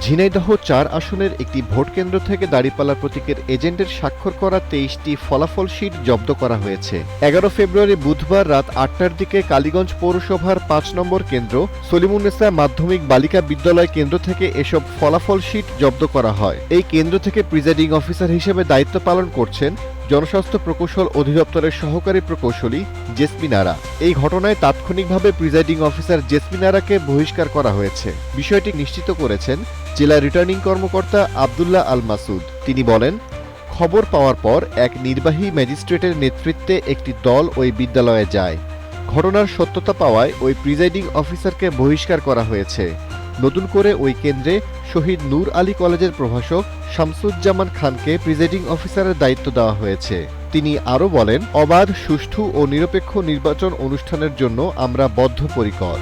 ঝিনাইদহ ৪ আসনের একটি ভোট কেন্দ্র থেকে দাঁড়িপাল্লা প্রতীকের এজেন্টের স্বাক্ষর করা ২৩টি ফলাফল শিট জব্দ করা হয়েছে। ১১ ফেব্রুয়ারি বুধবার রাত ৮টার দিকে কালীগঞ্জ পৌরসভার ৫ নম্বর কেন্দ্র সলিমুন্নেসা মাধ্যমিক বালিকা বিদ্যালয় কেন্দ্র থেকে এসব ফলাফল শিট জব্দ করা হয়। এই কেন্দ্র থেকে প্রিজাইডিং অফিসার হিসেবে দায়িত্ব পালন করছেন জনস্বাস্থ্য প্রকৌশল অধিদপ্তরের সহকারী প্রকৌশলী জেসমিন আরা। এই ঘটনায় তাৎক্ষণিকভাবে প্রিজাইডিং অফিসার জেসমিন আরাকে বহিষ্কার করা হয়েছে। বিষয়টি নিশ্চিত করেছেন জেলা রিটার্নিং কর্মকর্তা আব্দুল্লাহ আল মাসুদ। তিনি বলেন, খবর পাওয়ার পর এক নির্বাহী ম্যাজিস্ট্রেটের নেতৃত্বে একটি দল ওই বিদ্যালয়ে যায়। ঘটনার সত্যতা পাওয়ায় ওই প্রিজাইডিং অফিসারকে বহিষ্কার করা হয়েছে। নতুন করে ওই কেন্দ্রে শহীদ নূর আলী কলেজের প্রভাষক শামসুজ্জামান খানকে প্রিজাইডিং অফিসারের দায়িত্ব দেওয়া হয়েছে। তিনি আরও বলেন, অবাধ, সুষ্ঠু ও নিরপেক্ষ নির্বাচন অনুষ্ঠানের জন্য আমরা বদ্ধপরিকর।